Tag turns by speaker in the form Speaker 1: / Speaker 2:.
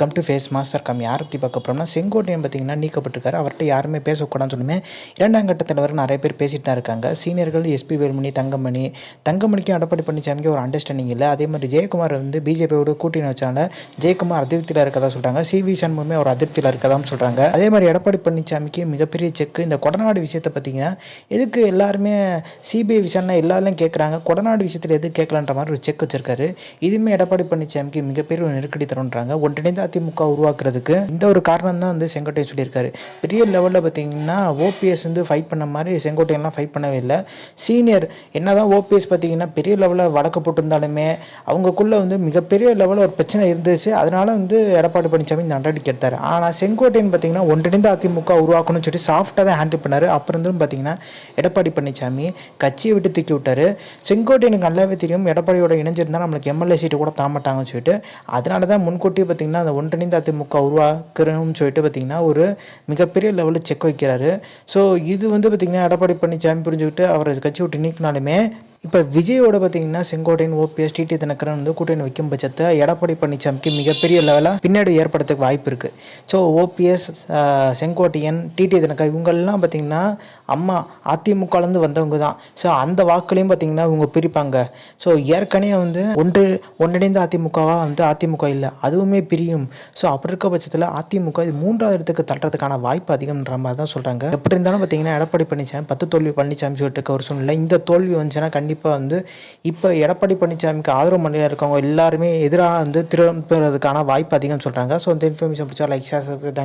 Speaker 1: Come to face master யாரை பற்றி பார்க்க போகிறோம்னா செங்கோட்டையன் பார்த்தீங்கன்னா நீக்கப்பட்டிருக்காரு. அவர்கிட்ட யாருமே பேசக்கூடாதுன்னு சொல்லுமே 2ஆம் கட்டத்தில் வரை நிறைய பேர் பேசிட்டு தான் இருக்காங்க. சீனியர்கள் எஸ்பி வேலுமணி, தங்கமணிக்கும் எடப்பாடி பழனிசாமிக்கு ஒரு அண்டர்ஸ்டாண்டிங் இல்லை. அதே மாதிரி ஜெயக்குமார் பிஜேபியோட கூட்டணி வச்சால ஜெயக்குமார் அதிருப்தியில் இருக்கதா சொல்கிறாங்க. சிவி சண்முகமே ஒரு அதிருப்தியில் இருக்கதான்னு சொல்கிறாங்க. அதே மாதிரி எடப்பாடி பழனிசாமிக்கு மிகப்பெரிய செக்கு. இந்த கொடநாடு விஷயத்தை பார்த்தீங்கன்னா எதுக்கு எல்லாருமே சிபிஐ விசாரணை எல்லாரும் கேட்குறாங்க, கொடநாடு விஷயத்தில் எது கேட்கலான்ற மாதிரி ஒரு செக் வச்சிருக்காரு. இதுவுமே எடப்பாடி பழனிசாமிக்கு மிகப்பெரிய ஒரு நெருக்கடி தருன்றாங்க. ஒன்றிணைந்த அதிமுக உருவாக்குறதுக்கு இந்த ஒரு காரணம் தான் செங்கோட்டையன் சொல்லியிருக்காரு. பெரிய லெவலில் பார்த்தீங்கன்னா ஓபிஎஸ் ஃபைட் பண்ண மாதிரி செங்கோட்டையன்லாம் ஃபைட் பண்ணவே இல்லை. சீனியர் என்னதான் ஓபிஎஸ் பார்த்தீங்கன்னா பெரிய லெவலில் வழக்கு போட்டிருந்தாலுமே அவங்களுக்குள்ள மிகப்பெரிய லெவலில் ஒரு பிரச்சனை இருந்துச்சு. அதனால எடப்பாடி பழனிசாமி இந்த நடவடிக்கை எடுத்தார். ஆனால் செங்கோட்டையன் பார்த்தீங்கன்னா ஒன்றிணைந்த அதிமுக உருவாக்கணும்னு சொல்லி சாஃப்டாக தான் ஹேண்டில் பண்ணார். அப்புறம் பார்த்தீங்கன்னா எடப்பாடி பழனிசாமி கட்சியை விட்டு தூக்கி விட்டார். செங்கோட்டையனுக்கு நல்லாவே தெரியும் எடப்பாடியோட இணைஞ்சிருந்தால் நம்மளுக்கு எம்எல்ஏ சீட்டு கூட தரமாட்டாங்கன்னு சொல்லிட்டு, அதனால தான் முன்கூட்டியே பார்த்தீங்கன்னா அந்த ஒன்றிணைந்த அதிமுக உருவாக்குறோம்னு சொல்லிட்டு பார்த்தீங்கன்னா ஒரு மிகப்பெரிய லெவலில் செக் வைக்கிறாரு. ஸோ இது பார்த்தீங்கன்னா எடப்பாடி பழனிசாமி புரிஞ்சுக்கிட்டு அவரை கட்சி விட்டு நீக்கினாலுமே இப்போ விஜயோட பார்த்தீங்கன்னா செங்கோட்டையன், ஓபிஎஸ், டிடி தினகரன் கூட்டணி வைக்கும் பட்சத்தை எடப்பாடி பழனிசாமிக்கு மிகப்பெரிய லெவலாக பின்னாடி ஏற்படுறதுக்கு வாய்ப்பு இருக்குது. So OPS, Sengottaiyan, TT Dhinakaran இவங்கெல்லாம் பார்த்தீங்கன்னா அம்மா அதிமுகலேருந்து வந்தவங்க தான். ஸோ அந்த வாக்குலையும் பார்த்தீங்கன்னா இவங்க பிரிப்பாங்க. ஸோ ஏற்கனவே ஒன்றிணைந்த அதிமுகவாக அதிமுக இல்லை, அதுவுமே பிரியும். ஸோ அப்படி இருக்க பட்சத்தில் அதிமுக இது 3வது இடத்துக்கு தட்டுறதுக்கான வாய்ப்பு அதிகம்ன்ற மாதிரி தான் சொல்கிறாங்க. எப்படி இருந்தாலும் பார்த்தீங்கன்னா எடப்பாடி பழனிசாமி 10 தோல்வி பழனிசாமி சொல்லிட்டு இருக்க ஒரு சூழ்நிலை. இந்த தோல்வி வந்துச்சுன்னா கண்டிப்பாக இப்போ எடப்பாடி பழனிசாமிக்கு ஆதரவு மண்ணில் இருக்கவங்க எல்லாருமே எதிராக திரும்புறதுக்கான வாய்ப்பு அதிகம் சொல்கிறாங்க. ஸோ இந்த இன்ஃபர்மேஷன் பிடிச்சா லைக், ஷேர், சப்ஸ்கிரைப்.